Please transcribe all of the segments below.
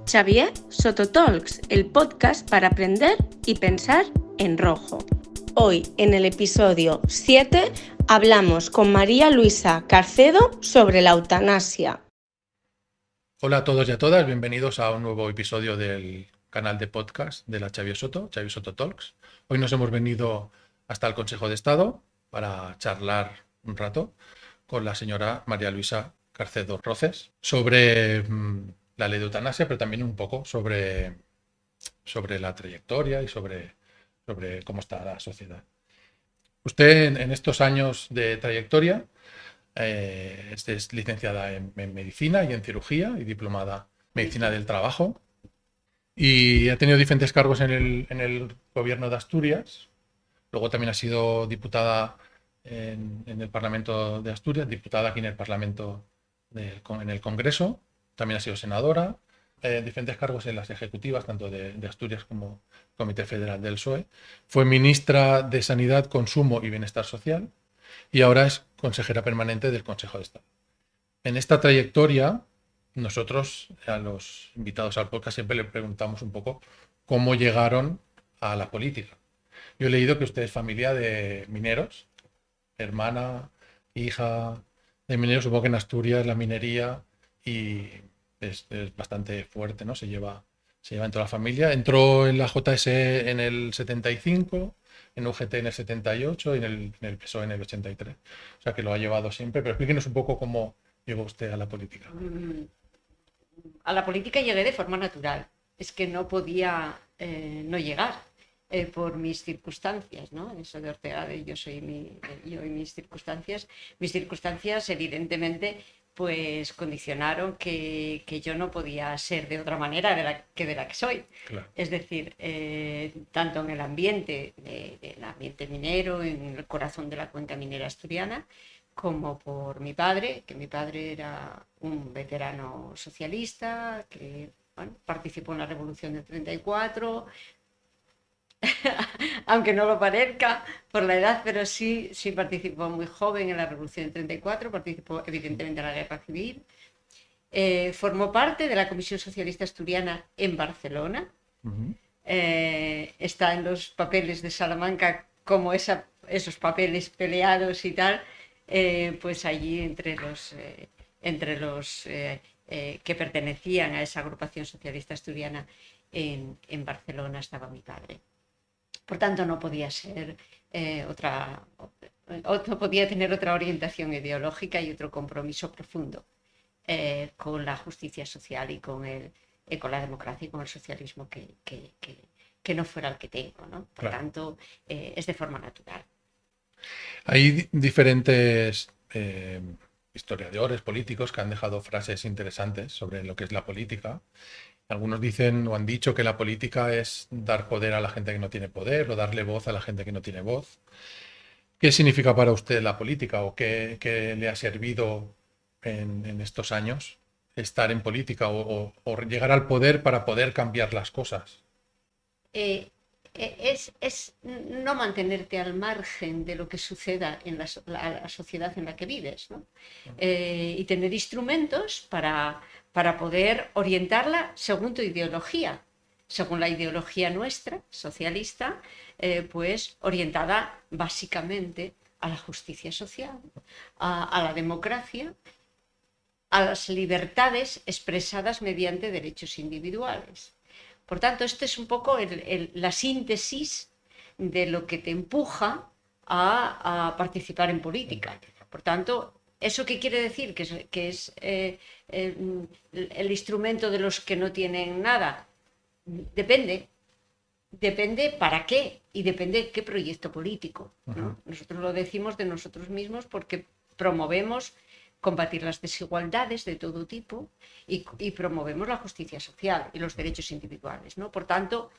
Xavier Soto Talks, el podcast para aprender y pensar en rojo. Hoy, en el episodio 7, hablamos con María Luisa Carcedo sobre la eutanasia. Hola a todos y a todas, bienvenidos a un nuevo episodio del canal de podcast de la Xavier Soto Talks. Hoy nos hemos venido hasta el Consejo de Estado para charlar un rato con la señora María Luisa Carcedo Roces sobre la ley de eutanasia, pero también un poco sobre la trayectoria y sobre cómo está la sociedad. Usted en estos años de trayectoria es licenciada en medicina y en cirugía y diplomada en medicina del trabajo. Y ha tenido diferentes cargos en el gobierno de Asturias. Luego también ha sido diputada en el Parlamento de Asturias, diputada aquí en el Parlamento, en el Congreso. También ha sido senadora. Diferentes cargos en las ejecutivas, tanto de Asturias como Comité Federal del PSOE. Fue ministra de Sanidad, Consumo y Bienestar Social. Y ahora es consejera permanente del Consejo de Estado. En esta trayectoria, nosotros a los invitados al podcast siempre le preguntamos un poco cómo llegaron a la política. Yo he leído que usted es familia de mineros, hermana, hija de mineros, supongo que en Asturias la minería y es bastante fuerte, ¿no? Se lleva en toda la familia. Entró en la JSE en el 75, en UGT en el 78 y en el PSOE en el 83. O sea que lo ha llevado siempre, pero explíquenos un poco cómo llegó usted a la política. A la política llegué de forma natural. Es que no podía no llegar por mis circunstancias, ¿no? Eso de Ortega, de yo y mis circunstancias. Mis circunstancias, evidentemente, pues condicionaron que yo no podía ser de otra manera de la que soy. Claro. Es decir, tanto en el ambiente, del ambiente minero, en el corazón de la cuenca minera asturiana, como por mi padre, que mi padre era un veterano socialista, que participó en la Revolución del 34, aunque no lo parezca por la edad, pero sí participó muy joven en la Revolución del 34, participó evidentemente en la Guerra Civil, formó parte de la Comisión Socialista Asturiana en Barcelona, está en los papeles de Salamanca como esos papeles peleados y tal, pues allí entre los que pertenecían a esa agrupación socialista asturiana en Barcelona estaba mi padre. Por tanto, no podía ser no podía tener otra orientación ideológica y otro compromiso profundo con la justicia social y con la democracia y con el socialismo que no fuera el que tengo, ¿no? Por Claro. tanto, es de forma natural. Hay diferentes historiadores políticos que han dejado frases interesantes sobre lo que es la política. Algunos dicen o han dicho que la política es dar poder a la gente que no tiene poder o darle voz a la gente que no tiene voz. ¿Qué significa para usted la política o qué le ha servido en estos años estar en política o llegar al poder para poder cambiar las cosas? Es no mantenerte al margen de lo que suceda en la sociedad en la que vives, ¿no? Y tener instrumentos para poder orientarla según tu ideología, según la ideología nuestra, socialista, pues orientada básicamente a la justicia social, a la democracia, a las libertades expresadas mediante derechos individuales. Por tanto, este es un poco la síntesis de lo que te empuja a participar en política. Por tanto, ¿eso qué quiere decir? Que es el instrumento de los que no tienen nada. Depende para qué y depende qué proyecto político, ¿no? Nosotros lo decimos de nosotros mismos porque promovemos combatir las desigualdades de todo tipo y promovemos la justicia social y los derechos individuales, ¿no? Por tanto,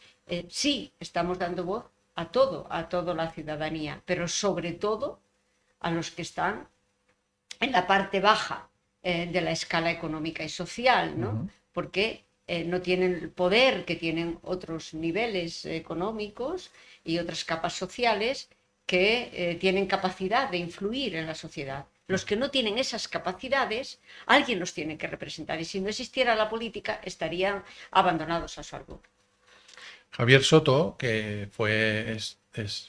sí estamos dando voz a toda la ciudadanía, pero sobre todo a los que están en la parte baja de la escala económica y social, ¿no? Porque no tienen el poder que tienen otros niveles económicos y otras capas sociales que tienen capacidad de influir en la sociedad. Los que no tienen esas capacidades, alguien los tiene que representar. Y si no existiera la política, estarían abandonados a su albur. Javier Soto, que fue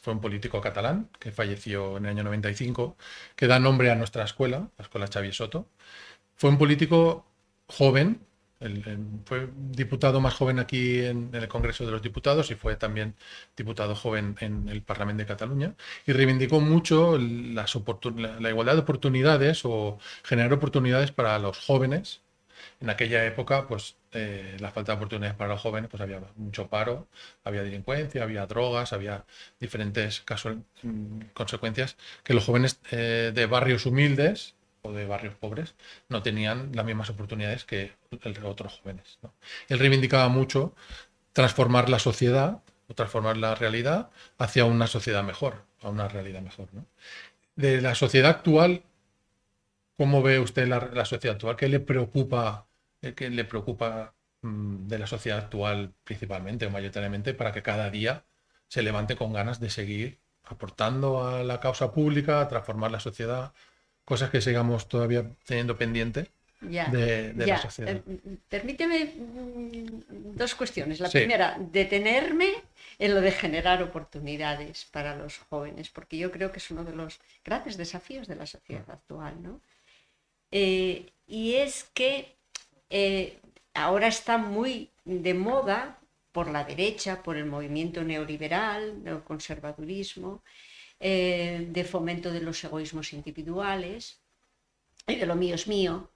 un político catalán que falleció en el año 95, que da nombre a nuestra escuela, la escuela Xavier Soto, fue un político joven, fue diputado más joven aquí en el Congreso de los Diputados y fue también diputado joven en el Parlamento de Cataluña y reivindicó mucho la igualdad de oportunidades o generar oportunidades para los jóvenes. En aquella época, pues la falta de oportunidades para los jóvenes, pues había mucho paro, había delincuencia, había drogas, había diferentes consecuencias que los jóvenes de barrios humildes o de barrios pobres no tenían las mismas oportunidades que otros jóvenes, ¿no? Él reivindicaba mucho transformar la sociedad o transformar la realidad hacia una sociedad mejor, a una realidad mejor, ¿no? De la sociedad actual, ¿cómo ve usted la sociedad actual? ¿Qué le preocupa de la sociedad actual principalmente o mayoritariamente para que cada día se levante con ganas de seguir aportando a la causa pública, a transformar la sociedad, cosas que sigamos todavía teniendo pendiente de la sociedad? Permíteme dos cuestiones. La primera, detenerme en lo de generar oportunidades para los jóvenes, porque yo creo que es uno de los grandes desafíos de la sociedad actual, ¿no? Y es que ahora está muy de moda por la derecha, por el movimiento neoliberal, del conservadurismo, de fomento de los egoísmos individuales y de lo mío es mío,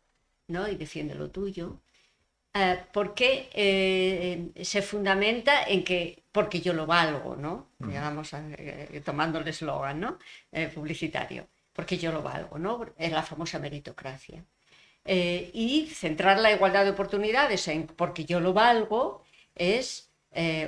¿no? Y defiende lo tuyo, porque se fundamenta en que porque yo lo valgo, ¿no? Digamos, tomando el eslogan, ¿no? Publicitario, porque yo lo valgo, ¿no? Es la famosa meritocracia. Y centrar la igualdad de oportunidades en porque yo lo valgo es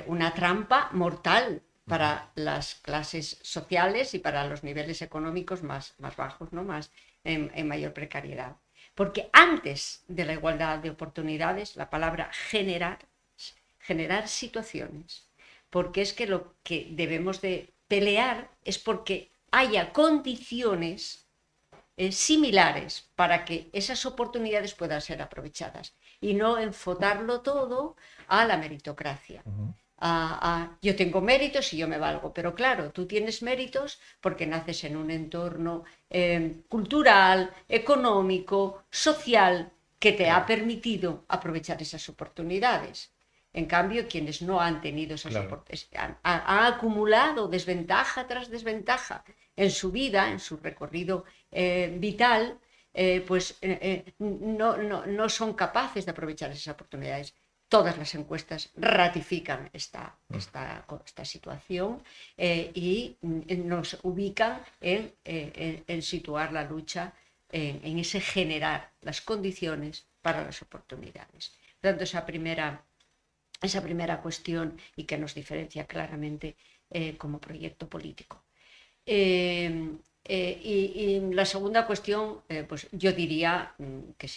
una trampa mortal para las clases sociales y para los niveles económicos más bajos, ¿no? Más en mayor precariedad. Porque antes de la igualdad de oportunidades, la palabra generar situaciones, porque es que lo que debemos de pelear es porque haya condiciones similares para que esas oportunidades puedan ser aprovechadas y no enfotarlo todo a la meritocracia. Yo tengo méritos y yo me valgo, pero claro, tú tienes méritos porque naces en un entorno cultural, económico, social, que te ha permitido aprovechar esas oportunidades. En cambio, quienes no han tenido esas oportunidades han acumulado desventaja tras desventaja en su vida, en su recorrido vital, pues no son capaces de aprovechar esas oportunidades. Todas las encuestas ratifican esta situación y nos ubican en situar la lucha en ese generar las condiciones para las oportunidades. Por tanto, esa primera cuestión y que nos diferencia claramente como proyecto político. Y la segunda cuestión, pues yo diría que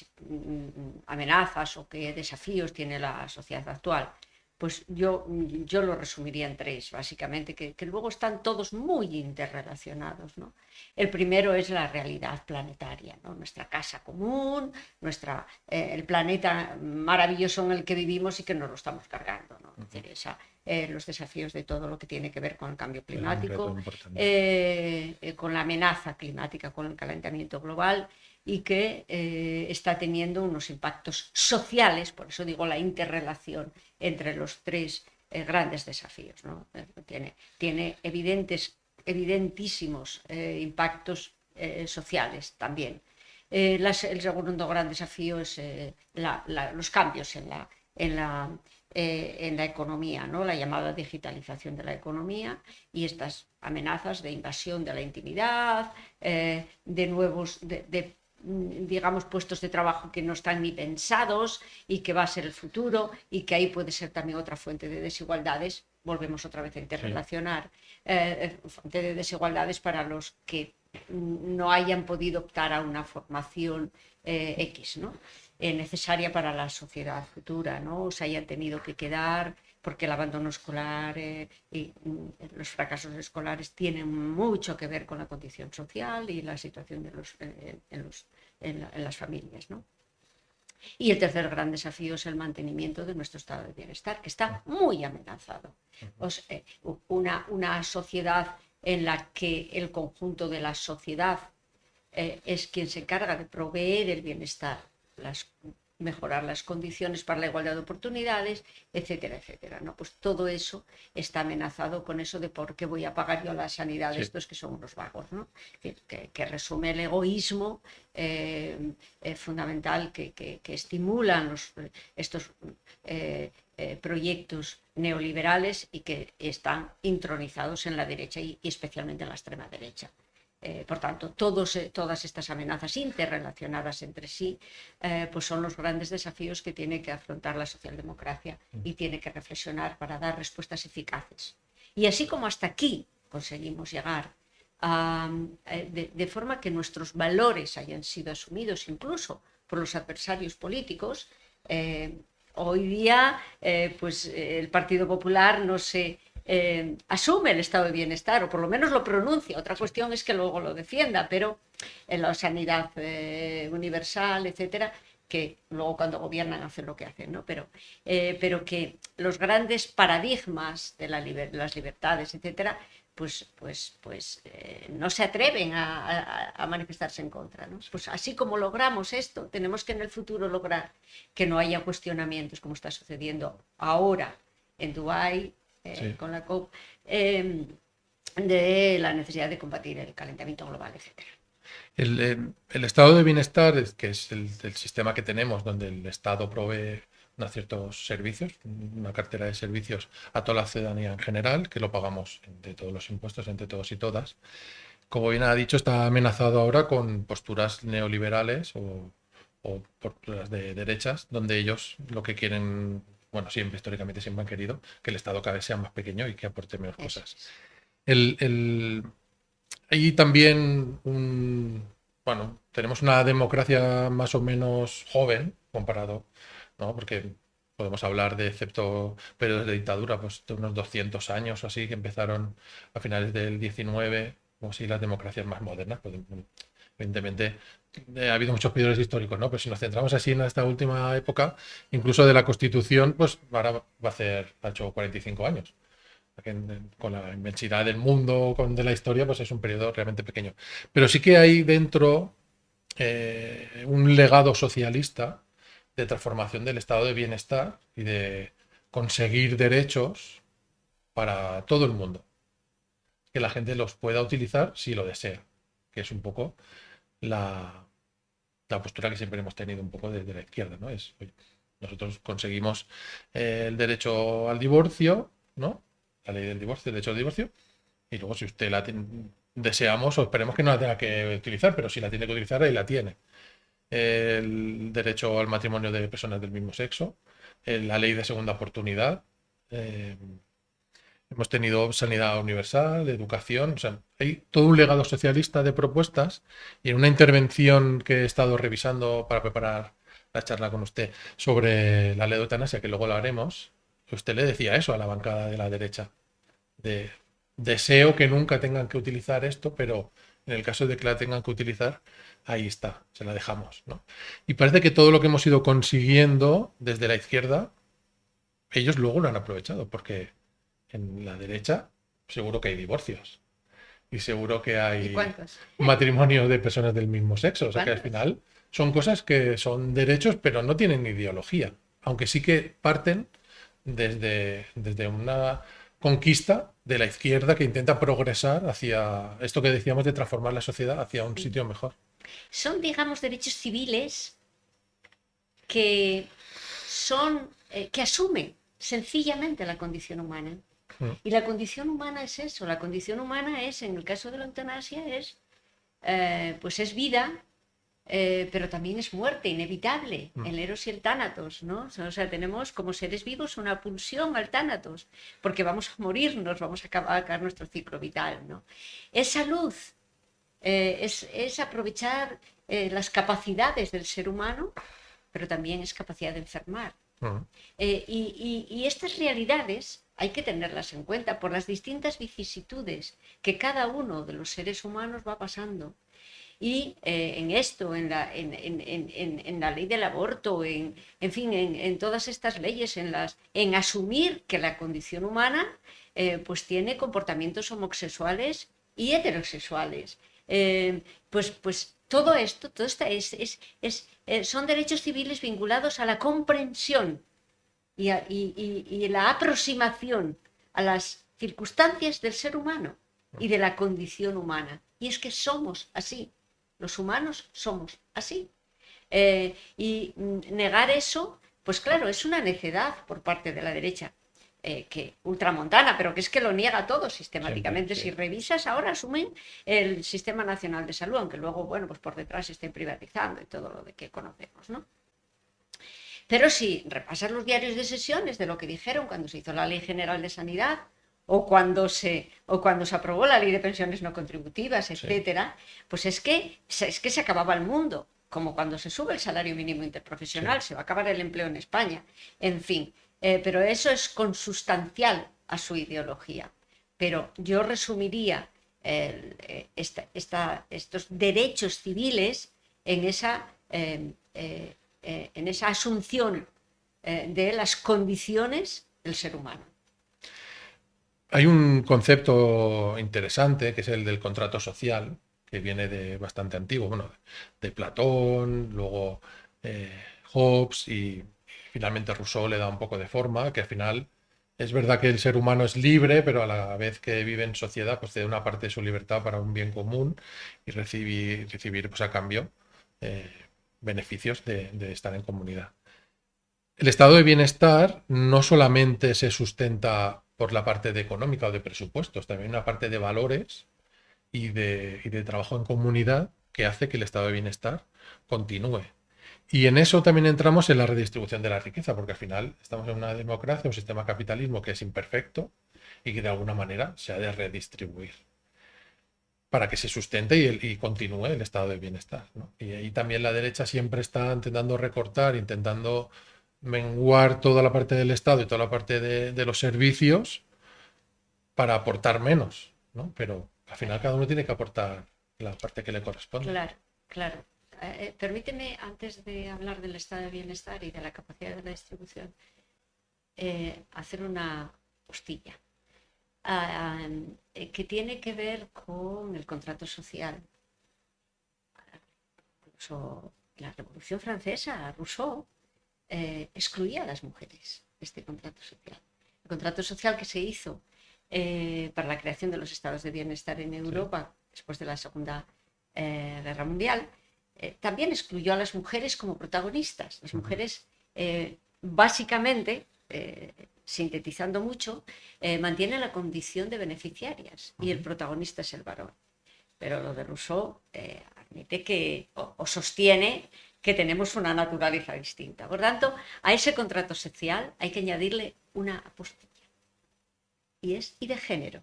amenazas o qué desafíos tiene la sociedad actual. Pues yo lo resumiría en tres, básicamente, que luego están todos muy interrelacionados, ¿no? El primero es la realidad planetaria, ¿no? Nuestra casa común, el planeta maravilloso en el que vivimos y que nos lo estamos cargando, ¿no? Es decir, los desafíos de todo lo que tiene que ver con el cambio climático, con la amenaza climática, con el calentamiento global, y que está teniendo unos impactos sociales, por eso digo la interrelación entre los tres grandes desafíos, ¿no? Tiene evidentísimos impactos sociales también. El segundo gran desafío es los cambios en la economía, ¿no? La llamada digitalización de la economía y estas amenazas de invasión de la intimidad, de nuevos digamos, puestos de trabajo que no están ni pensados y que va a ser el futuro y que ahí puede ser también otra fuente de desigualdades. Volvemos otra vez a interrelacionar, fuente de desigualdades para los que no hayan podido optar a una formación X, ¿no? necesaria para la sociedad futura, ¿no? Se hayan tenido que quedar porque el abandono escolar y los fracasos escolares tienen mucho que ver con la condición social y la situación de en las familias, ¿no? Y el tercer gran desafío es el mantenimiento de nuestro estado de bienestar, que está muy amenazado. Una sociedad en la que el conjunto de la sociedad es quien se encarga de proveer el bienestar, mejorar las condiciones para la igualdad de oportunidades, etcétera, etcétera, ¿no? Pues todo eso está amenazado con eso de por qué voy a pagar yo la sanidad de estos que son unos vagos, ¿no? Que resume el egoísmo fundamental que estimulan estos proyectos neoliberales y que están intronizados en la derecha y especialmente en la extrema derecha. Por tanto, todas estas amenazas interrelacionadas entre sí pues son los grandes desafíos que tiene que afrontar la socialdemocracia y tiene que reflexionar para dar respuestas eficaces. Y así como hasta aquí conseguimos llegar de forma que nuestros valores hayan sido asumidos incluso por los adversarios políticos, hoy día pues el Partido Popular no se asume el estado de bienestar, o por lo menos lo pronuncia. Otra cuestión es que luego lo defienda, pero en la sanidad universal, etcétera, que luego cuando gobiernan hacen lo que hacen, ¿no? Pero que los grandes paradigmas de las libertades, etcétera, pues no se atreven a manifestarse en contra, ¿no? Pues así como logramos esto, tenemos que en el futuro lograr que no haya cuestionamientos como está sucediendo ahora en Dubái, con la COP, de la necesidad de combatir el calentamiento global, etcétera. El estado de bienestar, que es el sistema que tenemos, donde el Estado provee ciertos servicios, una cartera de servicios a toda la ciudadanía en general, que lo pagamos entre todos los impuestos, entre todos y todas. Como bien ha dicho, está amenazado ahora con posturas neoliberales o posturas de derechas, donde ellos lo que quieren, bueno, históricamente siempre han querido que el Estado cada vez sea más pequeño y que aporte menos cosas. Hay también tenemos una democracia más o menos joven comparado, ¿no? Porque podemos hablar de, excepto periodos de dictadura, pues de unos 200 años o así, que empezaron a finales del 19, o así las democracias más modernas. Pues, evidentemente ha habido muchos periodos históricos, ¿no? Pero si nos centramos así en esta última época, incluso de la Constitución, pues ahora ha hecho 45 años. Con la inmensidad del mundo, de la historia, pues es un periodo realmente pequeño. Pero sí que hay dentro un legado socialista de transformación del estado de bienestar y de conseguir derechos para todo el mundo. Que la gente los pueda utilizar si lo desea. Que es un poco la postura que siempre hemos tenido un poco desde la izquierda, ¿no? Oye, nosotros conseguimos el derecho al divorcio, ¿no? La ley del divorcio, el derecho al divorcio, y luego si usted deseamos o esperemos que no la tenga que utilizar, pero si la tiene que utilizar, ahí la tiene. El derecho al matrimonio de personas del mismo sexo, la ley de segunda oportunidad, hemos tenido sanidad universal, educación, o sea, hay todo un legado socialista de propuestas, y en una intervención que he estado revisando para preparar la charla con usted sobre la ley de eutanasia, que luego lo haremos, usted le decía eso a la bancada de la derecha. Deseo que nunca tengan que utilizar esto, pero en el caso de que la tengan que utilizar, ahí está, se la dejamos, ¿no? Y parece que todo lo que hemos ido consiguiendo desde la izquierda, ellos luego lo han aprovechado, porque en la derecha seguro que hay divorcios. Y seguro que hay matrimonio de personas del mismo sexo. O sea que al final son cosas que son derechos, pero no tienen ideología. Aunque sí que parten desde una conquista de la izquierda que intenta progresar hacia esto que decíamos de transformar la sociedad hacia un sitio mejor. Son, digamos, derechos civiles que asumen sencillamente la condición humana. Y la condición humana es eso. La condición humana es, en el caso de la eutanasia, pues es vida, pero también es muerte inevitable, el eros y el tánatos, ¿no? O sea, tenemos como seres vivos una pulsión al tánatos, porque vamos a morirnos, vamos a acabar nuestro ciclo vital, ¿no? Es salud, es aprovechar las capacidades del ser humano pero también es capacidad de enfermar. Ujú. Y estas realidades hay que tenerlas en cuenta por las distintas vicisitudes que cada uno de los seres humanos va pasando. Y en esto, en la ley del aborto, en fin, en todas estas leyes, en asumir que la condición humana pues tiene comportamientos homosexuales y heterosexuales. Pues todo esto son derechos civiles vinculados a la comprensión y la aproximación a las circunstancias del ser humano y de la condición humana. Y es que somos así, los humanos somos así. Y negar eso, pues claro, es una necedad por parte de la derecha, que ultramontana, pero que es que lo niega todo sistemáticamente. Siempre, sí. Si revisas, ahora asumen el Sistema Nacional de Salud, aunque luego, bueno, pues por detrás estén privatizando y todo lo de que conocemos, ¿no? Pero si repasas los diarios de sesiones de lo que dijeron cuando se hizo la Ley General de Sanidad o cuando se aprobó la Ley de Pensiones No Contributivas, etcétera, pues es que se acababa el mundo, como cuando se sube el salario mínimo interprofesional, se va a acabar el empleo en España, en fin. Pero eso es consustancial a su ideología. Pero yo resumiría estos derechos civiles en esa asunción de las condiciones del ser humano. Hay un concepto interesante que es el del contrato social, que viene de bastante antiguo, bueno, de Platón, luego Hobbes y finalmente Rousseau le da un poco de forma, que al final es verdad que el ser humano es libre, pero a la vez que vive en sociedad, pues cede una parte de su libertad para un bien común y recibir pues a cambio beneficios de estar en comunidad. El estado de bienestar no solamente se sustenta por la parte de económica o de presupuestos, también una parte de valores y de trabajo en comunidad que hace que el estado de bienestar continúe. Y en eso también entramos en la redistribución de la riqueza, porque al final estamos en una democracia, un sistema de capitalismo que es imperfecto y que de alguna manera se ha de redistribuir para que se sustente y continúe el estado de bienestar, ¿no? Y ahí también la derecha siempre está intentando recortar, intentando menguar toda la parte del Estado y toda la parte de los servicios para aportar menos, ¿no? Pero al final cada uno tiene que aportar la parte que le corresponde. Claro, claro. Permíteme, antes de hablar del estado de bienestar y de la capacidad de la distribución, hacer una postilla que tiene que ver con el contrato social. Incluso la Revolución Francesa, Rousseau, excluía a las mujeres de este contrato social. El contrato social que se hizo para la creación de los estados de bienestar en Europa después de la Segunda Guerra Mundial, también excluyó a las mujeres como protagonistas. Las mujeres, básicamente, sintetizando mucho, mantienen la condición de beneficiarias y el protagonista es el varón. Pero lo de Rousseau admite que, o sostiene que tenemos una naturaleza distinta. Por tanto, a ese contrato social hay que añadirle una apostilla. Y de género.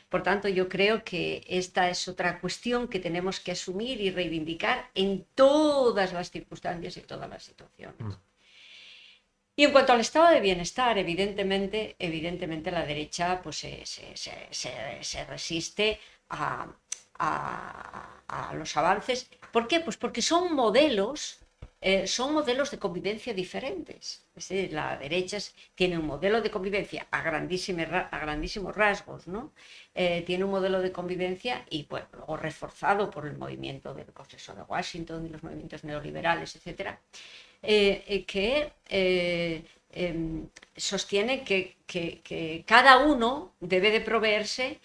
Por tanto, yo creo que esta es otra cuestión que tenemos que asumir y reivindicar en todas las circunstancias y todas las situaciones. Y en cuanto al estado de bienestar, evidentemente la derecha pues, se resiste a los avances. ¿Por qué? Pues porque son modelos de convivencia diferentes. Es decir, la derecha tiene un modelo de convivencia a grandísimos rasgos, ¿no? Tiene un modelo de convivencia y bueno, luego reforzado por el movimiento del Congreso de Washington y los movimientos neoliberales, etcétera, que sostiene que cada uno debe de proveerse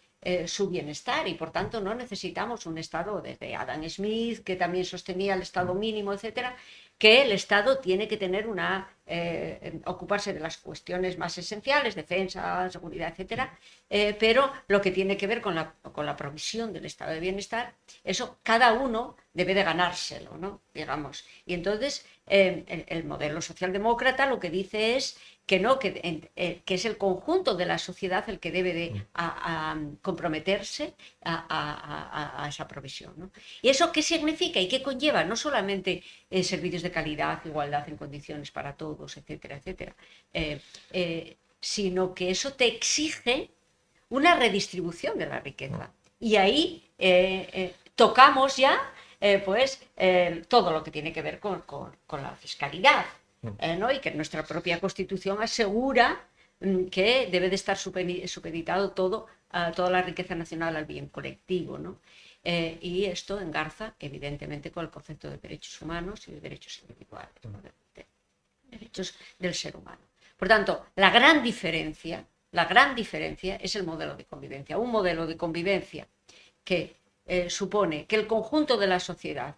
su bienestar y por tanto no necesitamos un Estado desde Adam Smith, que también sostenía el Estado mínimo, etcétera, que el Estado tiene que tener ocuparse de las cuestiones más esenciales, defensa, seguridad, etcétera, pero lo que tiene que ver con la provisión del estado de bienestar, eso cada uno debe de ganárselo, ¿no? Digamos. Y entonces el modelo socialdemócrata lo que dice es que es el conjunto de la sociedad el que debe de comprometerse a esa provisión, ¿no? ¿Y eso qué significa y qué conlleva? No solamente servicios de calidad, igualdad en condiciones para todos, etcétera, etcétera, sino que eso te exige una redistribución de la riqueza. Y ahí tocamos ya todo lo que tiene que ver con la fiscalidad, ¿no? Y que nuestra propia Constitución asegura que debe de estar supeditado toda la riqueza nacional al bien colectivo, ¿no? Y esto engarza evidentemente con el concepto de derechos humanos y de derechos individuales, ¿no? de derechos del ser humano. Por tanto, la gran diferencia es el modelo de convivencia. Un modelo de convivencia que supone que el conjunto de la sociedad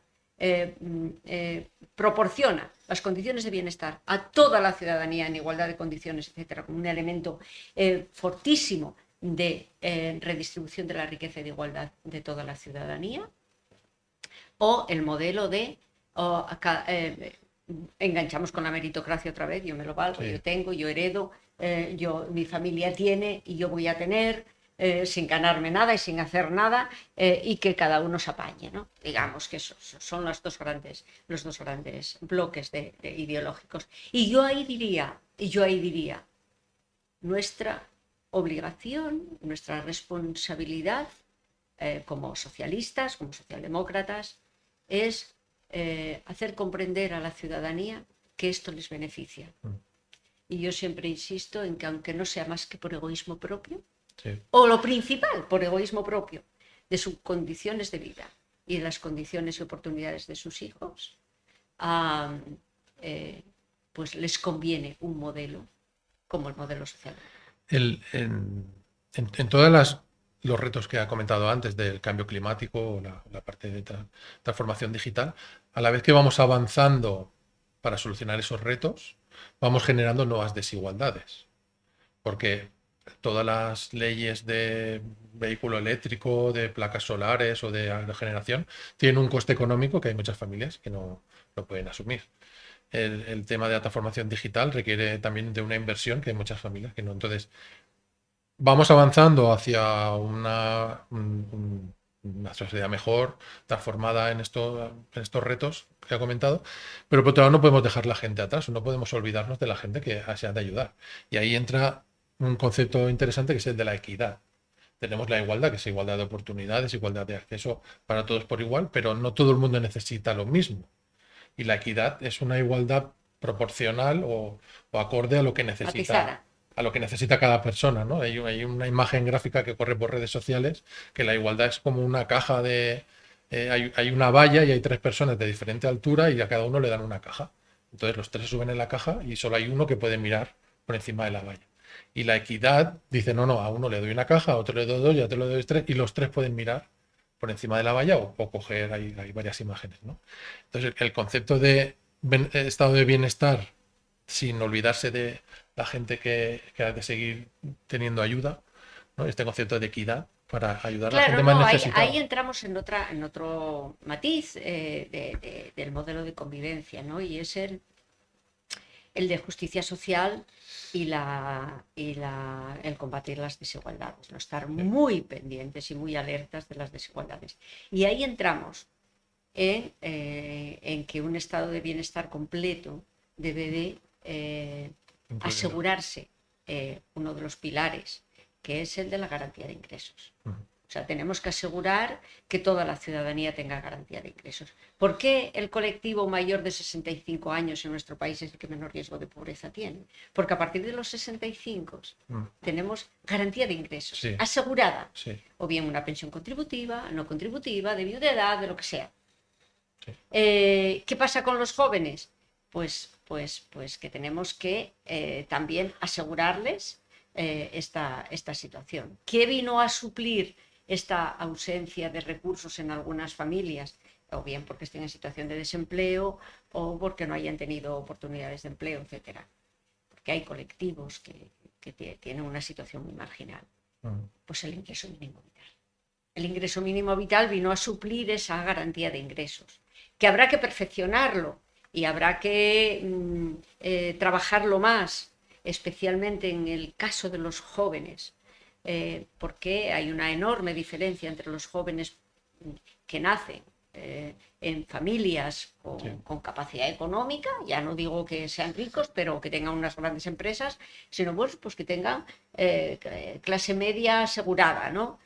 proporciona las condiciones de bienestar a toda la ciudadanía en igualdad de condiciones, etcétera, como un elemento fortísimo de redistribución de la riqueza y de igualdad de toda la ciudadanía, o el modelo de enganchamos con la meritocracia otra vez, yo me lo valgo, sí. Yo tengo, yo heredo, mi familia tiene y yo voy a tener, sin ganarme nada y sin hacer nada, y que cada uno se apañe, ¿no? Digamos que esos son los dos grandes bloques ideológicos. Y yo ahí diría, nuestra obligación, nuestra responsabilidad como socialistas, como socialdemócratas, es hacer comprender a la ciudadanía que esto les beneficia. Y yo siempre insisto en que, aunque no sea más que por egoísmo propio, sí, o lo principal, por egoísmo propio, de sus condiciones de vida y de las condiciones y oportunidades de sus hijos, pues les conviene un modelo como el modelo social. En todos los retos que ha comentado antes del cambio climático, la parte de transformación digital, a la vez que vamos avanzando para solucionar esos retos, vamos generando nuevas desigualdades. Porque todas las leyes de vehículo eléctrico, de placas solares o de generación tienen un coste económico que hay muchas familias que no lo pueden asumir. El tema de la transformación digital requiere también de una inversión que hay muchas familias que no. Entonces, vamos avanzando hacia una sociedad mejor, transformada en estos retos que ha comentado, pero por otro lado no podemos dejar la gente atrás, no podemos olvidarnos de la gente que se ha de ayudar. Y ahí entra un concepto interesante que es el de la equidad. Tenemos la igualdad, que es igualdad de oportunidades, igualdad de acceso para todos por igual, pero no todo el mundo necesita lo mismo. Y la equidad es una igualdad proporcional o acorde a lo que necesita. A lo que necesita cada persona, ¿no? Hay una imagen gráfica que corre por redes sociales que la igualdad es como una caja de... hay una valla y hay 3 personas de diferente altura y a cada uno le dan una caja. Entonces los 3 se suben en la caja y solo hay uno que puede mirar por encima de la valla. Y la equidad dice, no, a uno le doy una caja, a otro le doy 2 y a otro le doy 3 y los 3 pueden mirar por encima de la valla o coger, hay varias imágenes, ¿no? Entonces el concepto de estado de bienestar sin olvidarse de la gente que ha de seguir teniendo ayuda, ¿no? Este concepto de equidad para ayudar a la gente más necesitada. Ahí entramos en otro matiz del modelo de convivencia, ¿no? Y es el de justicia social y el combatir las desigualdades, ¿no? Estar muy pendientes y muy alertas de las desigualdades. Y ahí entramos en que un estado de bienestar completo debe de asegurarse uno de los pilares, que es el de la garantía de ingresos. O sea, tenemos que asegurar que toda la ciudadanía tenga garantía de ingresos. ¿Por qué el colectivo mayor de 65 años en nuestro país es el que menor riesgo de pobreza tiene? Porque a partir de los 65 tenemos garantía de ingresos, sí, asegurada. Sí. O bien una pensión contributiva, no contributiva, de viudedad, de lo que sea. Sí. ¿Qué pasa con los jóvenes? Pues que tenemos que también asegurarles esta situación. ¿Qué vino a suplir esta ausencia de recursos en algunas familias? O bien porque estén en situación de desempleo o porque no hayan tenido oportunidades de empleo, etcétera. Porque hay colectivos que tienen una situación muy marginal. Pues el ingreso mínimo vital. El ingreso mínimo vital vino a suplir esa garantía de ingresos, que habrá que perfeccionarlo y habrá que trabajarlo más, especialmente en el caso de los jóvenes, porque hay una enorme diferencia entre los jóvenes que nacen en familias con capacidad económica, ya no digo que sean ricos, pero que tengan unas grandes empresas, sino pues que tengan clase media asegurada, ¿no?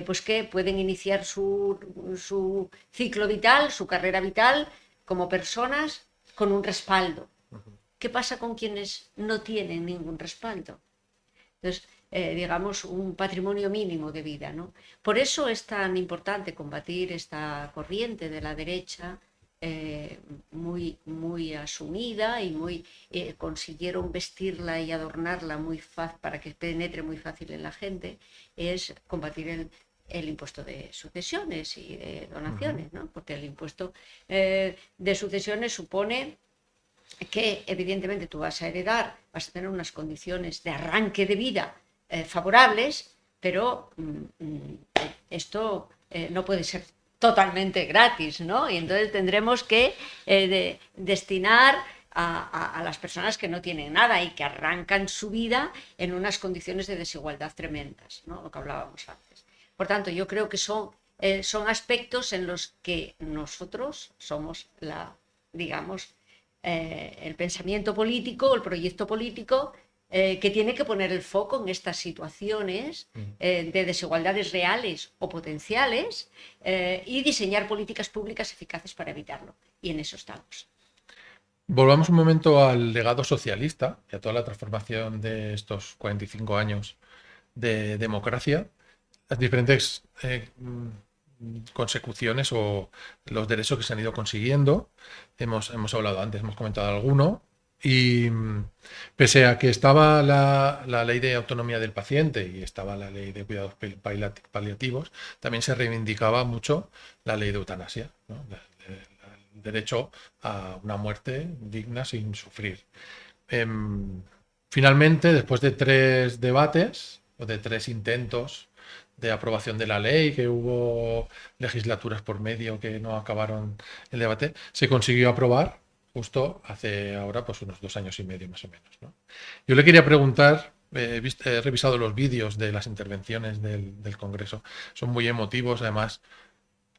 Pues que pueden iniciar su ciclo vital, su carrera vital como personas con un respaldo. ¿Qué pasa con quienes no tienen ningún respaldo? Entonces, digamos, un patrimonio mínimo de vida, ¿no? Por eso es tan importante combatir esta corriente de la derecha muy, muy asumida y consiguieron vestirla y adornarla muy fácil para que penetre muy fácil en la gente, es combatir el impuesto de sucesiones y de donaciones, ¿no? Porque el impuesto de sucesiones supone que evidentemente tú vas a heredar, vas a tener unas condiciones de arranque de vida favorables, pero esto no puede ser totalmente gratis, ¿no? Y entonces tendremos que destinar a las personas que no tienen nada y que arrancan su vida en unas condiciones de desigualdad tremendas, ¿no? Lo que hablábamos antes. Por tanto, yo creo que son aspectos en los que nosotros somos digamos, el pensamiento político, el proyecto político, que tiene que poner el foco en estas situaciones de desigualdades reales o potenciales y diseñar políticas públicas eficaces para evitarlo. Y en eso estamos. Volvamos un momento al legado socialista y a toda la transformación de estos 45 años de democracia, las diferentes consecuciones o los derechos que se han ido consiguiendo. Hemos hablado antes, hemos comentado alguno. Y pese a que estaba la ley de autonomía del paciente y estaba la ley de cuidados paliativos, también se reivindicaba mucho la ley de eutanasia, ¿no? El derecho a una muerte digna sin sufrir. Finalmente, después de 3 debates o de 3 intentos de aprobación de la ley, que hubo legislaturas por medio que no acabaron el debate, se consiguió aprobar justo hace ahora pues unos 2 años y medio más o menos, ¿no? Yo le quería preguntar, he revisado los vídeos de las intervenciones del Congreso, son muy emotivos, además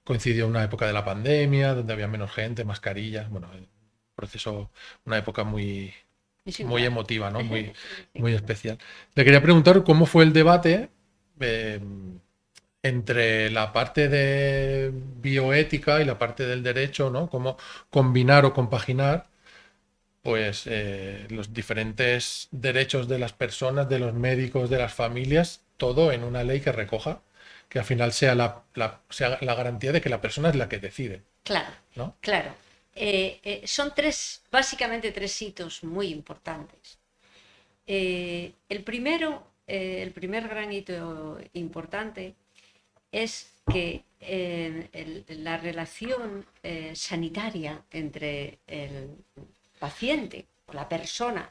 coincidió una época de la pandemia, donde había menos gente, mascarillas, bueno, el proceso, una época muy emotiva, ¿no? Muy especial. Le quería preguntar cómo fue el debate entre la parte de bioética y la parte del derecho, ¿no? Cómo combinar o compaginar pues los diferentes derechos de las personas, de los médicos, de las familias, todo en una ley que recoja, que al final sea sea la garantía de que la persona es la que decide. Claro, ¿no? Claro. Son básicamente 3 hitos muy importantes. El primer gran hito importante es que la relación sanitaria entre el paciente o la persona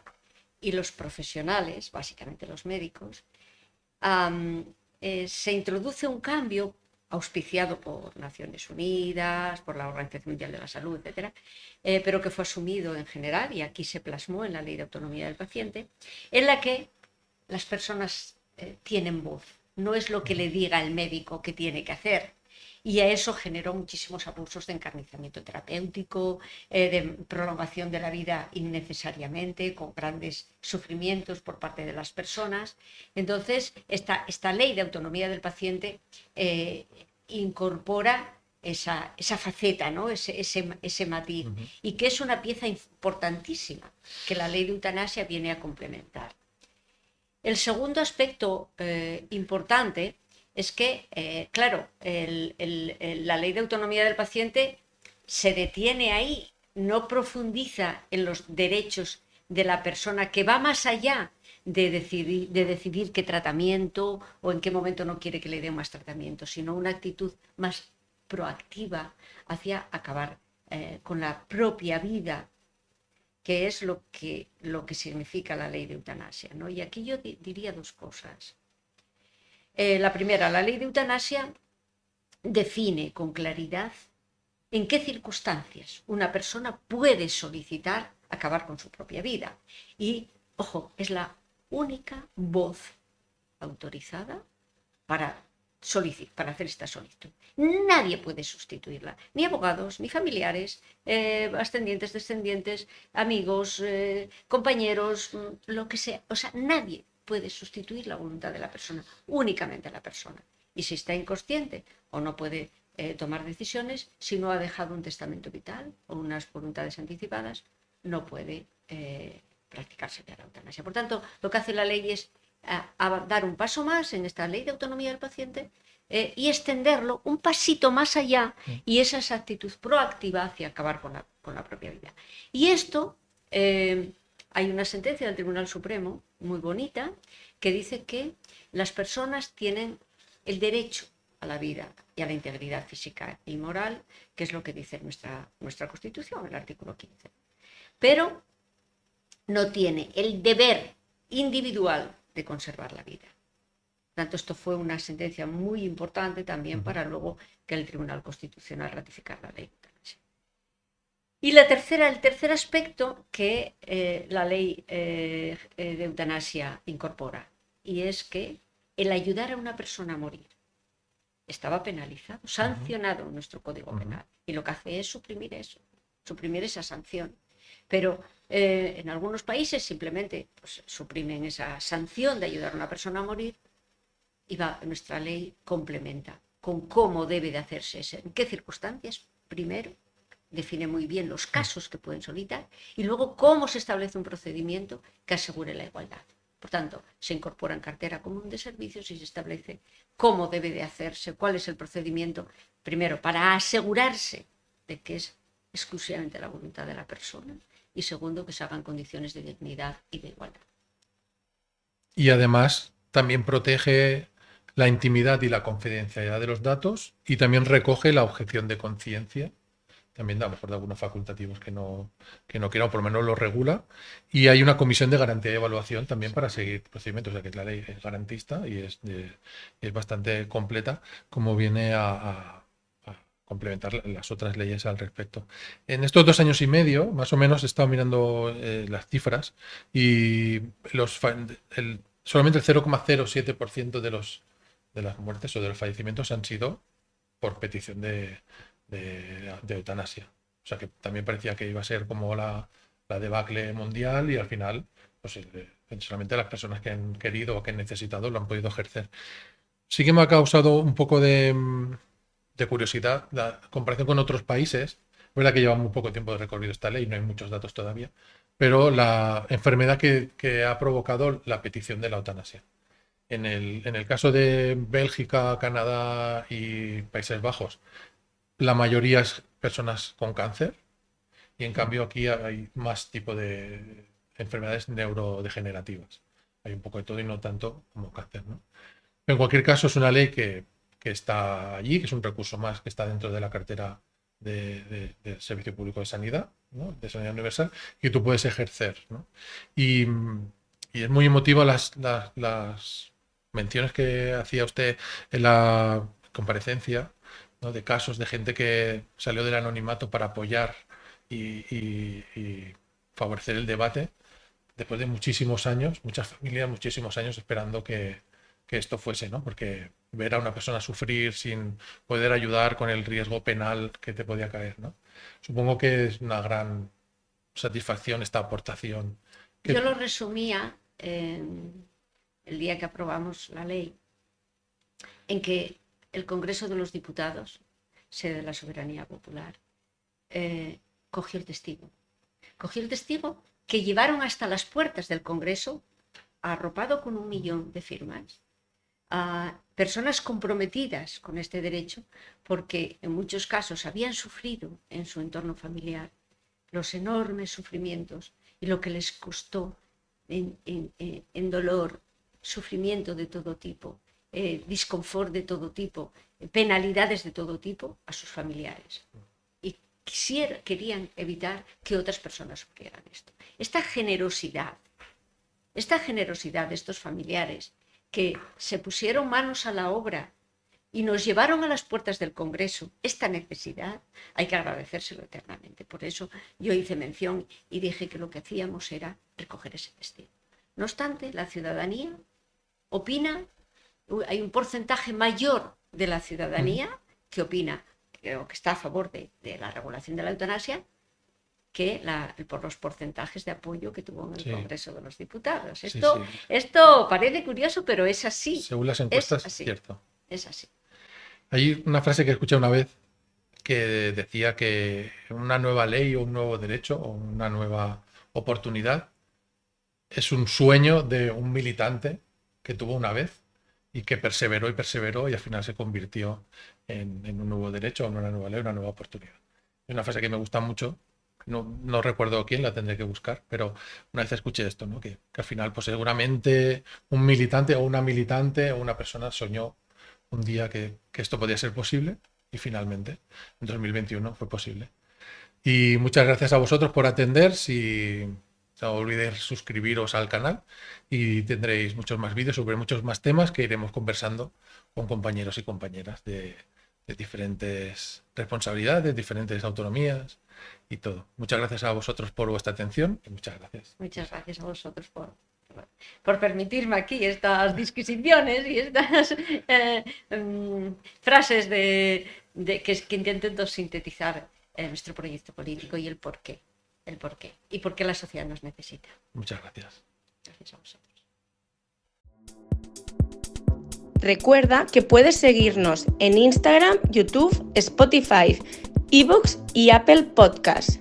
y los profesionales, básicamente los médicos, se introduce un cambio auspiciado por Naciones Unidas, por la Organización Mundial de la Salud, etcétera, pero que fue asumido en general y aquí se plasmó en la Ley de Autonomía del Paciente, en la que las personas tienen voz. No es lo que le diga el médico que tiene que hacer. Y a eso generó muchísimos abusos de encarnizamiento terapéutico, de prolongación de la vida innecesariamente, con grandes sufrimientos por parte de las personas. Entonces, esta ley de autonomía del paciente incorpora esa faceta, ¿no? ese matiz, y que es una pieza importantísima que la ley de eutanasia viene a complementar. El segundo aspecto importante es que, claro, la ley de autonomía del paciente se detiene ahí, no profundiza en los derechos de la persona, que va más allá de decidir qué tratamiento o en qué momento no quiere que le den más tratamiento, sino una actitud más proactiva hacia acabar con la propia vida, que es lo que significa la ley de eutanasia, ¿no? Y aquí yo diría 2 cosas. La primera, la ley de eutanasia define con claridad en qué circunstancias una persona puede solicitar acabar con su propia vida y Ojo, es la única voz autorizada para hacer esta solicitud. Nadie puede sustituirla, ni abogados, ni familiares, ascendientes, descendientes, amigos, compañeros, lo que sea. O sea, nadie puede sustituir la voluntad de la persona, únicamente la persona. Y si está inconsciente o no puede tomar decisiones, si no ha dejado un testamento vital o unas voluntades anticipadas, no puede practicarse la eutanasia. Por tanto, lo que hace la ley es a dar un paso más en esta ley de autonomía del paciente y extenderlo un pasito más allá, y esa es actitud proactiva hacia acabar con la propia vida. Y esto, hay una sentencia del Tribunal Supremo muy bonita que dice que las personas tienen el derecho a la vida y a la integridad física y moral, que es lo que dice nuestra Constitución, el artículo 15. Pero no tiene el deber individual de conservar la vida. Por tanto, esto fue una sentencia muy importante también para luego que el Tribunal Constitucional ratificara la ley de eutanasia. Y el tercer aspecto que la ley de eutanasia incorpora, y es que el ayudar a una persona a morir estaba penalizado, sancionado en nuestro Código Penal. Y lo que hace es suprimir eso, suprimir esa sanción. Pero en algunos países simplemente pues, suprimen esa sanción de ayudar a una persona a morir, y nuestra ley complementa con cómo debe de hacerse eso, en qué circunstancias. Primero, define muy bien los casos que pueden solicitar y luego cómo se establece un procedimiento que asegure la igualdad. Por tanto, se incorpora en cartera común de servicios y se establece cómo debe de hacerse, cuál es el procedimiento, primero, para asegurarse de que es exclusivamente la voluntad de la persona, y segundo, que se hagan condiciones de dignidad y de igualdad. Y además también protege la intimidad y la confidencialidad de los datos, y también recoge la objeción de conciencia, también a lo mejor de algunos facultativos que no quieran, o por lo menos lo regula, y hay una comisión de garantía y evaluación también para seguir procedimientos, o sea que la ley es garantista y es bastante completa, como viene a complementar las otras leyes al respecto. En estos 2 años y medio, más o menos, he estado mirando las cifras, y solamente el 0,07% de las muertes o de los fallecimientos han sido por petición de eutanasia. O sea que también parecía que iba a ser como la debacle mundial, y al final pues solamente las personas que han querido o que han necesitado lo han podido ejercer. Sí que me ha causado un poco de curiosidad la comparación con otros países. Es verdad que lleva muy poco tiempo de recorrido esta ley, no hay muchos datos todavía, pero la enfermedad que ha provocado la petición de la eutanasia. En el caso de Bélgica, Canadá y Países Bajos, la mayoría es personas con cáncer, y en cambio aquí hay más tipo de enfermedades neurodegenerativas. Hay un poco de todo y no tanto como cáncer, ¿no? En cualquier caso, es una ley que está allí, que es un recurso más que está dentro de la cartera del Servicio Público de Sanidad, ¿no? De Sanidad Universal, que tú puedes ejercer, ¿no? Y es muy emotiva las menciones que hacía usted en la comparecencia, ¿no? De casos de gente que salió del anonimato para apoyar y favorecer el debate después de muchísimos años, muchas familias, muchísimos años esperando que esto fuese, ¿no? Porque ver a una persona sufrir sin poder ayudar con el riesgo penal que te podía caer, ¿no? Supongo que es una gran satisfacción esta aportación. Yo lo resumía el día que aprobamos la ley, en que el Congreso de los Diputados, sede de la soberanía popular, cogió el testigo. Cogió el testigo que llevaron hasta las puertas del Congreso, arropado con 1 millón de firmas, a personas comprometidas con este derecho, porque en muchos casos habían sufrido en su entorno familiar los enormes sufrimientos y lo que les costó en dolor, sufrimiento de todo tipo, disconfort de todo tipo, penalidades de todo tipo a sus familiares. Y querían evitar que otras personas sufrieran esto. Esta generosidad de estos familiares que se pusieron manos a la obra y nos llevaron a las puertas del Congreso, esta necesidad, hay que agradecérselo eternamente. Por eso yo hice mención y dije que lo que hacíamos era recoger ese testigo. No obstante, la ciudadanía opina, hay un porcentaje mayor de la ciudadanía que opina, o que está a favor de la regulación de la eutanasia, que por los porcentajes de apoyo que tuvo en el Congreso de los Diputados. Esto parece curioso, pero es así. Según las encuestas, es cierto. Es así. Hay una frase que escuché una vez que decía que una nueva ley o un nuevo derecho o una nueva oportunidad es un sueño de un militante que tuvo una vez y que perseveró y al final se convirtió en un nuevo derecho, en una nueva ley, una nueva oportunidad. Es una frase que me gusta mucho. No recuerdo quién, la tendré que buscar, pero una vez escuché esto, ¿no? Que al final, pues seguramente un militante o una persona soñó un día que esto podía ser posible y finalmente en 2021 fue posible. Y muchas gracias a vosotros por atender. No olvidéis suscribiros al canal y tendréis muchos más vídeos sobre muchos más temas que iremos conversando con compañeros y compañeras de diferentes responsabilidades, diferentes autonomías y todo. Muchas gracias a vosotros por vuestra atención y muchas gracias. Muchas gracias a vosotros por permitirme aquí estas disquisiciones y estas frases que intento sintetizar nuestro proyecto político y el porqué y por qué la sociedad nos necesita. Muchas gracias. Gracias a vosotros. Recuerda que puedes seguirnos en Instagram, YouTube, Spotify, iVoox y Apple Podcasts.